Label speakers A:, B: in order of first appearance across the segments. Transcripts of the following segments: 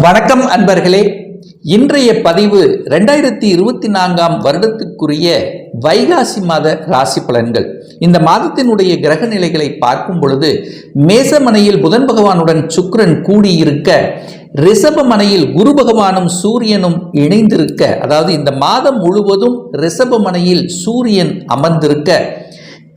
A: வணக்கம் அன்பர்களே. இன்றைய பதிவு 2024 வருடத்துக்குரிய வைகாசி மாத ராசி பலன்கள். இந்த மாதத்தினுடைய கிரக நிலைகளை பார்க்கும் பொழுது மேசமனையில் புதன் பகவானுடன் சுக்கிரன் கூடியிருக்க, ரிஷபமனையில் குரு பகவானும் சூரியனும் இணைந்திருக்க, அதாவது இந்த மாதம் முழுவதும் ரிஷபமனையில் சூரியன் அமர்ந்திருக்க,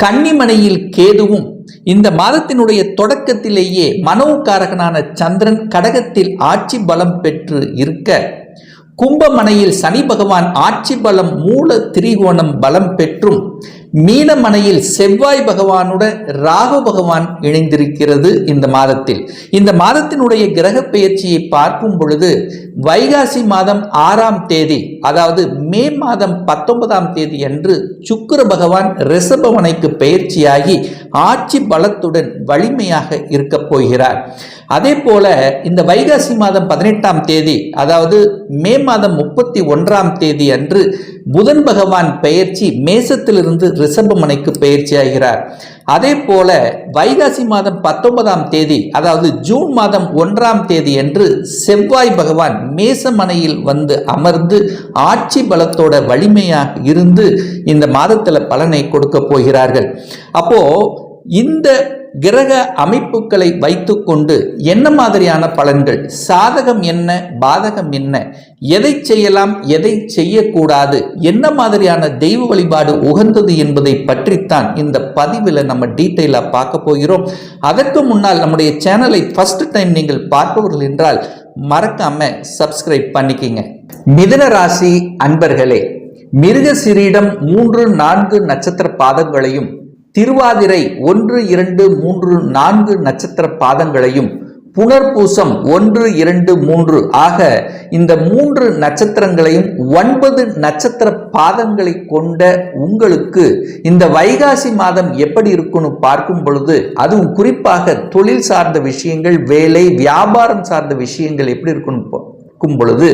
A: கன்னிமனையில் கேதுவும், இந்த மாதத்தினுடைய தொடக்கத்திலேயே மனோகாரகனான சந்திரன் கடகத்தில் ஆட்சி பலம் பெற்று இருக்க, கும்பமனையில் சனி பகவான் ஆட்சி பலம் மூல திரிகோணம் பலம் பெற்றும், மீனமனையில் செவ்வாய் பகவானுடன் ராகு பகவான் இணைந்திருக்கிறது. இந்த மாதத்தினுடைய கிரக பெயர்ச்சியை பார்க்கும் பொழுது வைகாசி மாதம் 6ஆம் தேதி, அதாவது மே மாதம் 19ஆம் தேதி அன்று சுக்கிர பகவான் ரிஷபமனைக்கு பெயர்ச்சியாகி ஆட்சி பலத்துடன் வலிமையாக இருக்க போகிறார். அதே போல இந்த வைகாசி மாதம் 18ஆம் தேதி, அதாவது மே மாதம் 31ஆம் தேதி அன்று புதன் பகவான் பெயர்ச்சி மேசத்திலிருந்து ரிஷபமனைக்கு பெயர்ச்சி ஆகிறார். அதே போல வைகாசி மாதம் 19ஆம் தேதி, அதாவது ஜூன் மாதம் 1ஆம் தேதி அன்று செவ்வாய் பகவான் மேசமனையில் வந்து அமர்ந்து ஆட்சி பலத்தோட வலிமையாக இருந்து இந்த மாதத்தில் பலனை கொடுக்க போகிறார்கள். அப்போ இந்த கிரக அமைப்புகளை வைத்துக்கொண்டு என்ன மாதிரியான பலன்கள், சாதகம் என்ன, பாதகம் என்ன, எதை செய்யலாம், எதை செய்யக்கூடாது, என்ன மாதிரியான தெய்வ வழிபாடு உகந்தது என்பதை பற்றித்தான் இந்த பதிவில் நம்ம டீட்டெயிலாக பார்க்க போகிறோம். அதற்கு முன்னால் நம்முடைய சேனலை ஃபர்ஸ்ட் டைம் நீங்கள் பார்ப்பவர்கள் என்றால் மறக்காம சப்ஸ்கிரைப் பண்ணிக்கிங்க. மிதுன ராசி அன்பர்களே, மிருகசீரிடம் 3, 4 நட்சத்திர பாதங்களையும், திருவாதிரை 1, 2, 3, 4 நட்சத்திர பாதங்களையும், புனர்பூசம் 1, 2, 3 ஆக இந்த 3 நட்சத்திரங்களையும் 9 நட்சத்திர பாதங்களை கொண்ட உங்களுக்கு இந்த வைகாசி மாதம் எப்படி இருக்குன்னு பார்க்கும் பொழுது, அதுவும் குறிப்பாக தொழில் சார்ந்த விஷயங்கள், வேலை வியாபாரம் சார்ந்த விஷயங்கள் எப்படி இருக்குன்னு பார்க்கும் பொழுது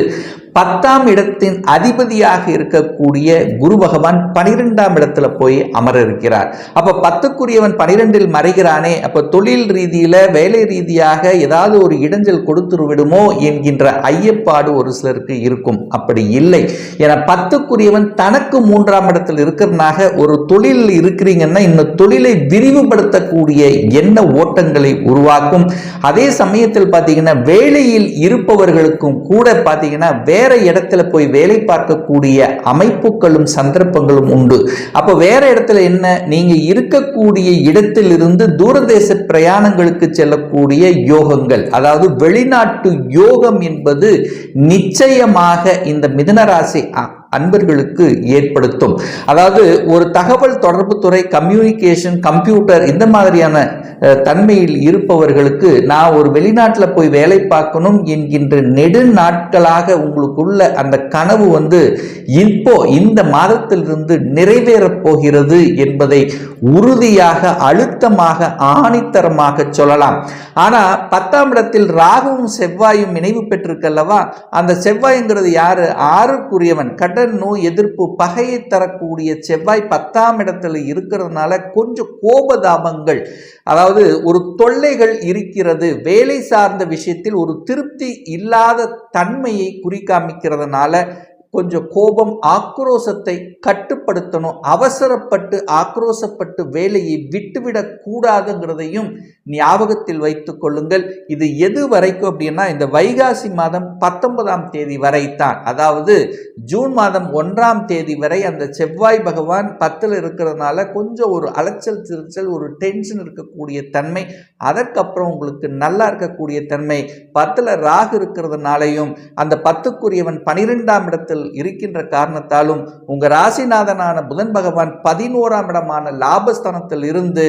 A: 10ஆம் இடத்தின் அதிபதியாக இருக்கக்கூடிய குரு பகவான் 12ஆம் இடத்துல போய் அமர இருக்கிறார். அப்ப 10க்குரியவன் 12இல் மறைகிறானே, அப்ப தொழில் ரீதியில வேலை ரீதியாக ஏதாவது ஒரு இடைஞ்சல் கொடுத்து விடுமோ என்கின்ற ஐயப்பாடு ஒரு சிலருக்கு இருக்கும். அப்படி இல்லை. ஏன்னா 10க்குரியவன் தனக்கு 3ஆம் இடத்தில் இருக்கிறனாக ஒரு தொழில் இருக்கிறீங்கன்னா இந்த தொழிலை விரிவுபடுத்தக்கூடிய எண்ண ஓட்டங்களை உருவாக்கும். அதே சமயத்தில் பார்த்தீங்கன்னா வேலையில் இருப்பவர்களுக்கும் கூட பார்த்தீங்கன்னா வேற இடத்துல போய் வேலை பார்க்கக்கூடிய அமைப்புகளும் சந்தர்ப்பங்களும் உண்டு. அப்ப வேற இடத்துல என்ன, நீங்க இருக்கக்கூடிய இடத்திலிருந்து தூரதேச பிரயாணங்களுக்கு செல்லக்கூடிய யோகங்கள், அதாவது வெளிநாட்டு யோகம் என்பது நிச்சயமாக இந்த மிதுன ராசி அன்பர்களுக்கு ஏற்படுத்தும். அதாவது ஒரு தகவல் தொடர்பு துறை, கம்யூனிகேஷன், கம்ப்யூட்டர் இந்த மாதிரியான தன்மையில் இருப்பவர்களுக்கு நான் ஒரு வெளிநாட்டில் போய் வேலை பார்க்கணும் என்கின்ற நெடு நாட்களாக உங்களுக்குள்ள அந்த கனவு இப்போ இந்த மாதத்திலிருந்து நிறைவேறப் போகிறது என்பதை உறுதியாக, அழுத்தமாக, ஆணித்தரமாக சொல்லலாம். ஆனா 10ஆம் இடத்தில் ராகுவும் செவ்வாயும் இணைவு பெற்றிருக்கல்லவா, அந்த செவ்வாய்ங்கிறது யாரு, 6க்குரியவன், கடன் நோய் எதிர்ப்பு பகையை தரக்கூடிய செவ்வாய் 10ஆம் இடத்துல இருக்கிறதுனால கொஞ்சம் கோபதாபங்கள், அதாவது ஒரு தொல்லைகள் இருக்கிறது. வேலை சார்ந்த விஷயத்தில் ஒரு திருப்தி இல்லாத தன்மையை குறிக்காமிக்கிறதுனால கொஞ்சம் கோபம், ஆக்ரோசத்தை கட்டுப்படுத்தணும். அவசரப்பட்டு ஆக்ரோசப்பட்டு வேலையை விட்டுவிடக் கூடாதுங்கிறதையும் ஞாபகத்தில் வைத்துக் கொள்ளுங்கள். இது எது வரைக்கும் அப்படின்னா இந்த வைகாசி மாதம் 19ஆம் தேதி வரைத்தான். அதாவது ஜூன் மாதம் 1ஆம் தேதி வரை அந்த செவ்வாய் பகவான் 10ல் இருக்கிறதுனால கொஞ்சம் ஒரு அலைச்சல் திருச்சல், ஒரு டென்ஷன் இருக்கக்கூடிய தன்மை. அதற்கப்புறம் உங்களுக்கு நல்லா இருக்கக்கூடிய தன்மை. 10ல் ராகு இருக்கிறதுனாலையும் அந்த 10க்குரியவன் 12ஆம் இடத்தில் இருக்கின்ற காரணத்தாலும் உங்க ராசிநாதனான புதன் பகவான் 11ஆம் இடமான லாபஸ்தானத்தில் இருந்து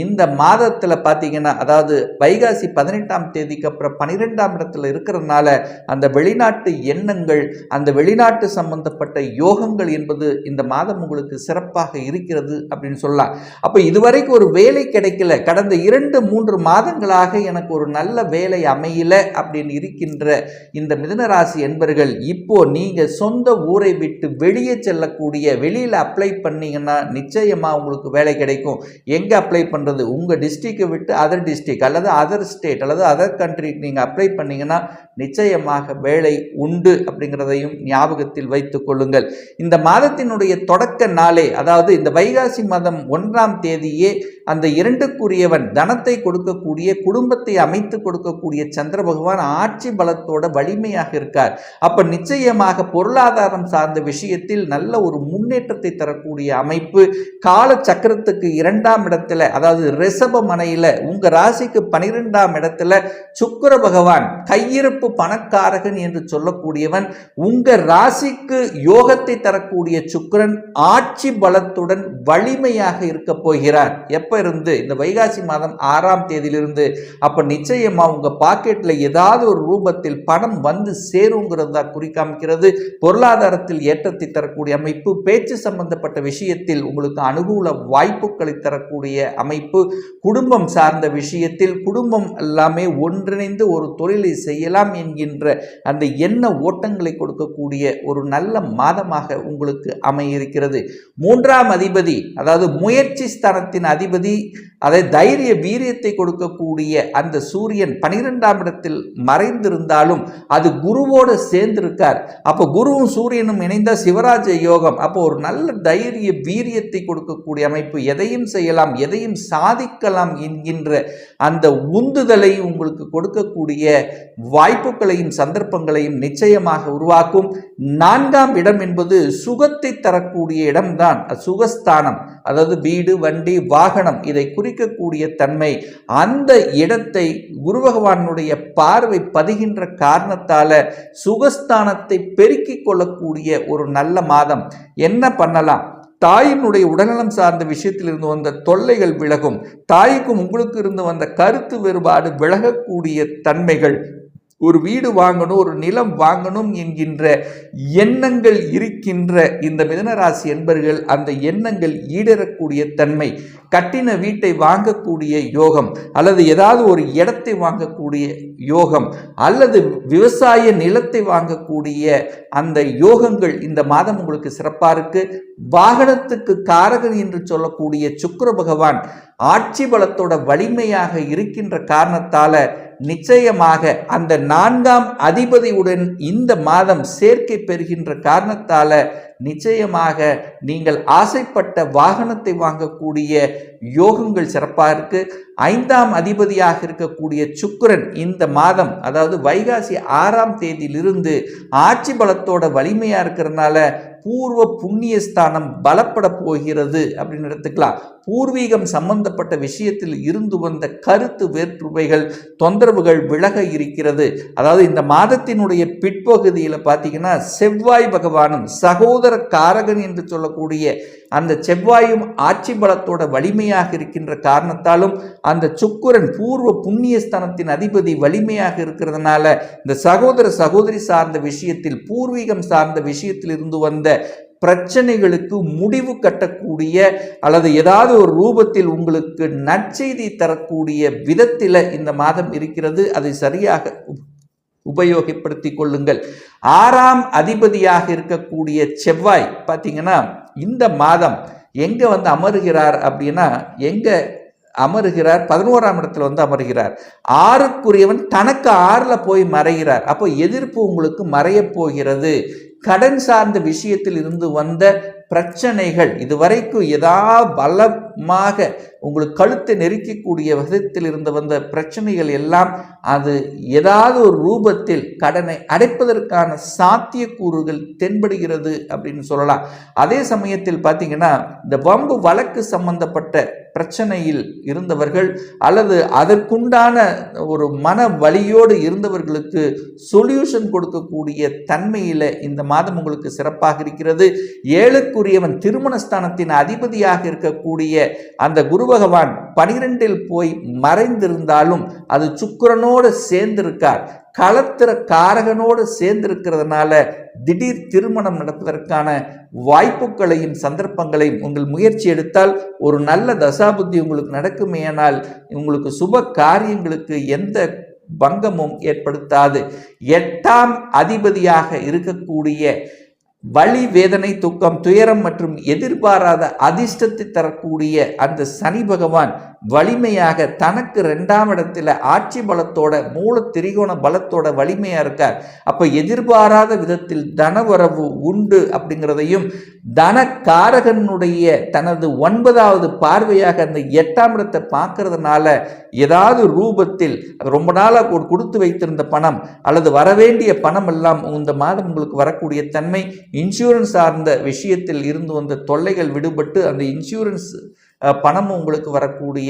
A: இந்த மாதத்துல பாத்தீங்கன்னா, அதாவது வைகாசி 18ஆம் தேதிக்கு அப்புறம் 12ஆம் இடத்துல இருக்கிறதுனால அந்த வெளிநாட்டு எண்ணங்கள், அந்த வெளிநாட்டு சம்பந்தப்பட்ட யோகங்கள் என்பது இந்த மாதம் உங்களுக்கு சிறப்பாக இருக்கிறது அப்படின்னு சொல்லலாம். அப்ப இதுவரைக்கும் ஒரு வேலை கிடைக்கல, கடந்த 2-3 மாதங்களாக எனக்கு ஒரு நல்ல வேலை அமையல அப்படின்னு இருக்கின்ற இந்த மிதுன ராசி என்பர்கள் இப்போ நீங்க சொந்த சொந்த ஊரை விட்டு வெளியே செல்லக்கூடிய, வெளியில் அப்ளை பண்ணீங்கன்னா நிச்சயமாக உங்களுக்கு வேலை கிடைக்கும். எங்கே அப்ளை பண்ணுறது? உங்கள் டிஸ்ட்ரிக்டை விட்டு அதர் டிஸ்ட்ரிக்ட் அல்லது அதர் ஸ்டேட் அல்லது அதர் கண்ட்ரிக்கு நீங்கள் அப்ளை பண்ணீங்கன்னா நிச்சயமாக வேலை உண்டு அப்படிங்கிறதையும் ஞாபகத்தில் வைத்துக் கொள்ளுங்கள். இந்த மாதத்தினுடைய தொடக்க நாளே, அதாவது இந்த வைகாசி மாதம் 1ஆம் தேதியே அந்த 2க்குரியவன் தனத்தை கொடுக்கக்கூடிய, குடும்பத்தை அமைத்து கொடுக்கக்கூடிய சந்திர பகவான் ஆட்சி பலத்தோட வலிமையாக இருக்கார். அப்ப நிச்சயமாக பொருளாதாரம் சார்ந்த விஷயத்தில் நல்ல ஒரு முன்னேற்றத்தை தரக்கூடிய அமைப்பு. கால சக்கரத்துக்கு 2ஆம் இடத்துல, அதாவது ரிஷப மனையில உங்க ராசிக்கு 12ஆம் இடத்துல சுக்கிர பகவான், கையிருப்பு பணக்காரகன் என்று சொல்லக்கூடியவன், உங்க ராசிக்கு யோகத்தை தரக்கூடிய சுக்கிரன் ஆட்சி பலத்துடன் வலிமையாக இருக்க போகிறார். எப்ப இருந்து? இந்த வைகாசி மாதம் 6ஆம் தேதியிலிருந்து. அப்ப நிச்சயமா உங்க பாக்கெட்ல ஏதாவது ஒரு ரூபத்தில் பணம் வந்து சேருங்கிறது தான் குறிக்காமிக்கிறது. பொருளாதாரத்தில் ஏற்றத்தை தரக்கூடிய அமைப்பு, பேச்சு சம்பந்தப்பட்ட விஷயத்தில் உங்களுக்கு அனுகூல வாய்ப்புகளை தரக்கூடிய அமைப்பு, குடும்பம் சார்ந்த விஷயத்தில் குடும்பம் எல்லாமே ஒன்றிணைந்து ஒரு தொழிலை செய்யலாம் என்கின்ற அந்த எண்ண ஓட்டங்களை கொடுக்கக்கூடிய ஒரு நல்ல மாதமாக உங்களுக்கு அமையிருக்கிறது. 3ஆம் அதிபதி, அதாவது முயற்சி ஸ்தானத்தின் அதிபதி, அதை தைரிய வீரியத்தை கொடுக்கக்கூடிய அந்த சூரியன் 12ஆம் இடத்தில் மறைந்திருந்தாலும் அது குருவோடு சேர்ந்திருக்கார். அப்போ குருவும் சூரியனும் இணைந்த சிவராஜ யோகம். அப்போ ஒரு நல்ல தைரிய வீரியத்தை கொடுக்கக்கூடிய அமைப்பு, எதையும் செய்யலாம், எதையும் சாதிக்கலாம் என்கின்ற அந்த உந்துதலை உங்களுக்கு கொடுக்கக்கூடிய வாய்ப்புகளையும் சந்தர்ப்பங்களையும் நிச்சயமாக உருவாக்கும். 4ஆம் இடம் என்பது சுகத்தை தரக்கூடிய இடம்தான், சுகஸ்தானம். அதாவது வீடு, வண்டி, வாகனம், இதை குறிக்கக்கூடிய தன்மை. அந்த இடத்தை குரு பகவானுடைய பார்வை பதிகின்ற காரணத்தால சுகஸ்தானத்தை பெருக்கிக் கொள்ளக்கூடிய ஒரு நல்ல மாதம். என்ன பண்ணலாம்? தாயினுடைய உடல்நலம் சார்ந்த விஷயத்தில் இருந்து வந்த தொல்லைகள் விலகும். தாய்க்கும் உங்களுக்கு இருந்து வந்த கருத்து வேறுபாடு விலகக்கூடிய தன்மைகள், ஒரு வீடு வாங்கணும், ஒரு நிலம் வாங்கணும் என்கின்ற எண்ணங்கள் இருக்கின்ற இந்த மிதுனராசி என்பர்கள் அந்த எண்ணங்கள் ஈடேறக்கூடிய தன்மை, கட்டின வீட்டை வாங்கக்கூடிய யோகம், அல்லது ஏதாவது ஒரு இடத்தை வாங்கக்கூடிய யோகம், அல்லது விவசாய நிலத்தை வாங்கக்கூடிய அந்த யோகங்கள் இந்த மாதம் உங்களுக்கு சிறப்பாக இருக்கு. வாகனத்துக்கு காரகன் என்று சொல்லக்கூடிய சுக்கிர பகவான் ஆட்சி பலத்தோட வலிமையாக இருக்கின்ற காரணத்தால நிச்சயமாக அந்த 4ஆம் அதிபதியுடன் இந்த மாதம் சேர்க்கை பெறுகின்ற காரணத்தால நிச்சயமாக நீங்கள் ஆசைப்பட்ட வாகனத்தை வாங்கக்கூடிய யோகங்கள் சிறப்பாக இருக்கு. 5ஆம் அதிபதியாக இருக்கக்கூடிய சுக்கிரன் இந்த மாதம், அதாவது வைகாசி 6ஆம் தேதியிலிருந்து ஆட்சி பலத்தோட வலிமையா இருக்கிறதுனால பூர்வ புண்ணிய ஸ்தானம் பலப்பட போகிறது அப்படின்னு எடுத்துக்கலாம். பூர்வீகம் சம்பந்தப்பட்ட விஷயத்தில் இருந்து வந்த கருத்து வேற்றுமைகள், தொந்தரவுகள் விலக இருக்கிறது. அதாவது இந்த மாதத்தினுடைய பிற்பகுதியில் பார்த்தீங்கன்னா செவ்வாய் பகவானும் சகோதர காரகன் என்று சொல்லக்கூடிய அந்த செவ்வாயும் ஆட்சி பலத்தோட வலிமையாக இருக்கின்ற காரணத்தாலும் அந்த சுக்கிரன் பூர்வ புண்ணிய ஸ்தானத்தின் அதிபதி வலிமையாக இருக்கிறதுனால இந்த சகோதர சகோதரி சார்ந்த விஷயத்தில், பூர்வீகம் சார்ந்த விஷயத்தில் இருந்து வந்த பிரச்சனைகளுக்கு முடிவு கட்டக்கூடிய அல்லது ஏதாவது ஒரு ரூபத்தில் உங்களுக்கு நற்செய்தி தரக்கூடிய விதத்தில் இந்த மாதம் இருக்கிறது. அதை சரியாக உபயோகப்படுத்திக் கொள்ளுங்கள். 6ஆம் அதிபதியாக இருக்கக்கூடிய செவ்வாய் பார்த்தீங்கன்னா இந்த மாதம் எங்க வந்து அமருகிறார் அப்படின்னா, எங்க அமருகிறார்? 11ஆம் இடத்துல வந்து அமருகிறார். 6க்குரியவன் தனக்கு 6ல போய் மறைகிறார். அப்போ எதிர்ப்பு உங்களுக்கு மறைய போகிறது. கடன் சார்ந்த விஷயத்தில் இருந்து வந்த பிரச்சனைகள், இதுவரைக்கும் ஏதாவது பலமாக உங்களுக்கு கழுத்தை நெருக்கக்கூடிய விதத்தில் இருந்து வந்த பிரச்சனைகள் எல்லாம் அது ஏதாவது ஒரு ரூபத்தில் கடனை அடைப்பதற்கான சாத்தியக்கூறுகள் தென்படுகிறது அப்படின்னு சொல்லலாம். அதே சமயத்தில் பார்த்தீங்கன்னா இந்த வம்பு வழக்கு சம்பந்தப்பட்ட பிரச்சனையில் இருந்தவர்கள் அல்லது அதற்குண்டான ஒரு மன வலியோடு இருந்தவர்களுக்கு சொல்யூஷன் கொடுக்கக்கூடிய தன்மையில் இந்த மாதம் உங்களுக்கு சிறப்பாக இருக்கிறது. 7க்குரியவன் திருமணஸ்தானத்தின் அதிபதியாக இருக்கக்கூடிய அந்த குரு பகவான் 12இல் போய் மறைந்திருந்தாலும் அது சுக்கிரனோடு சேர்ந்திருக்கார். களத்திர காரகனோடு சேர்ந்திருக்கிறதுனால திடீர் திருமணம் நடப்பதற்கான வாய்ப்புகளையும் சந்தர்ப்பங்களையும் உங்கள் முயற்சி எடுத்தால் ஒரு நல்ல தசாபுத்தி உங்களுக்கு நடக்குமேயானால் உங்களுக்கு சுப காரியங்களுக்கு எந்த பங்கமும் ஏற்படுத்தாது. 8ஆம் அதிபதியாக இருக்கக்கூடிய வலி, வேதனை, துக்கம், துயரம் மற்றும் எதிர்பாராத அதிர்ஷ்டத்தை தரக்கூடிய அந்த சனி பகவான் வலிமையாக தனக்கு 2ஆம் இடத்துல ஆட்சி பலத்தோட மூல திரிகோண பலத்தோட வலிமையா இருக்கார். அப்ப எதிர்பாராத விதத்தில் தனவரவு உண்டு அப்படிங்கிறதையும், தனக்காரகனுடைய தனது 9வது பார்வையாக அந்த 8ஆம் இடத்தை பார்க்கறதுனால ஏதாவது ரூபத்தில் ரொம்ப நாளாக கொடுத்து வைத்திருந்த பணம் அல்லது வரவேண்டிய பணம் எல்லாம் இந்த மாதம் உங்களுக்கு வரக்கூடிய தன்மை, இன்சூரன்ஸ் சார்ந்த விஷயத்தில் இருந்து வந்த தொல்லைகள் விடுபட்டு அந்த இன்சூரன்ஸ் பணம் உங்களுக்கு வரக்கூடிய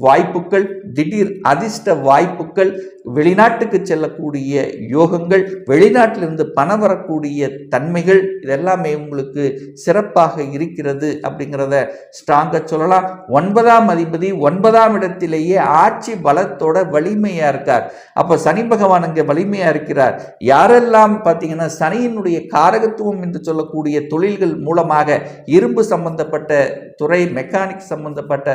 A: வாய்ப்புகள், திடீர் அதிர்ஷ்ட வாய்ப்புகள், வெளிநாட்டுக்கு செல்லக்கூடிய யோகங்கள், வெளிநாட்டிலிருந்து பணம் வரக்கூடிய தன்மைகள், இதெல்லாமே உங்களுக்கு சிறப்பாக இருக்கிறது அப்படிங்கிறத ஸ்ட்ராங்காக சொல்லலாம். 9ஆம் அதிபதி 9ஆம் இடத்திலேயே ஆட்சி பலத்தோட வலிமையா இருக்கார். அப்ப சனி பகவான் அங்கே வலிமையா இருக்கிறார். யாரெல்லாம் பார்த்தீங்கன்னா சனியினுடைய காரகத்துவம் என்று சொல்லக்கூடிய தொழில்கள் மூலமாக இரும்பு சம்பந்தப்பட்ட துறை, மெக்கானிக் சம்பந்தப்பட்ட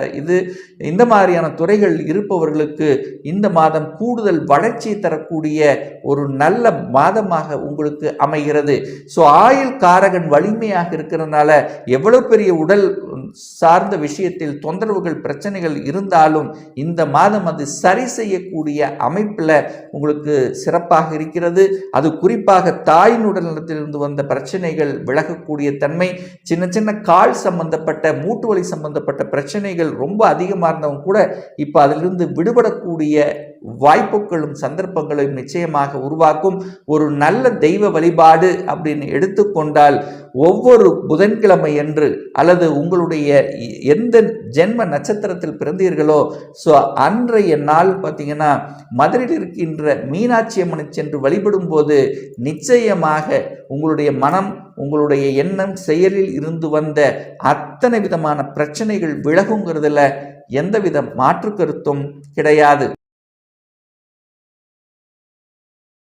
A: இந்த மாதிரியான துறைகள் இருப்பவர்களுக்கு இந்த மாதம் கூடுதல் வளர்ச்சி தரக்கூடிய ஒரு நல்ல மாதமாக உங்களுக்கு அமைகிறது. ஸோ ஆயுள் காரகன் வலிமையாக இருக்கிறதுனால எவ்வளவு பெரிய உடல் சார்ந்த விஷயத்தில் தொந்தரவுகள், பிரச்சனைகள் இருந்தாலும் இந்த மாதம் அது சரி செய்யக்கூடிய அமைப்பில் உங்களுக்கு சிறப்பாக இருக்கிறது. அது குறிப்பாக தாயின் உடல்நலத்திலிருந்து வந்த பிரச்சனைகள் விலகக்கூடிய தன்மை, சின்ன சின்ன கால் சம்பந்தப்பட்ட, மூட்டு வலி சம்பந்தப்பட்ட பிரச்சனைகள் ரொம்ப அதிகமாக இருந்தவங்க கூட இப்போ அதிலிருந்து விடுபடக்கூடிய வாய்ப்புகளும் சந்தர்ப்பங்களும் நிச்சயமாக உருவாக்கும். ஒரு நல்ல தெய்வ வழிபாடு அப்படின்னு எடுத்துக்கொண்டால் ஒவ்வொரு புதன்கிழமை என்று அல்லது உங்களுடைய எந்த ஜென்ம நட்சத்திரத்தில் பிறந்தீர்களோ ஸோ அன்றைய நாள் பார்த்தீங்கன்னா மதுரையில் இருக்கின்ற மீனாட்சி அம்மனை சென்று வழிபடும் போது நிச்சயமாக உங்களுடைய மனம், உங்களுடைய எண்ணம், செயலில் இருந்து வந்த அத்தனை விதமான பிரச்சனைகள் விலகுங்கிறதுல எந்தவித மாற்று கருத்தும் கிடையாது.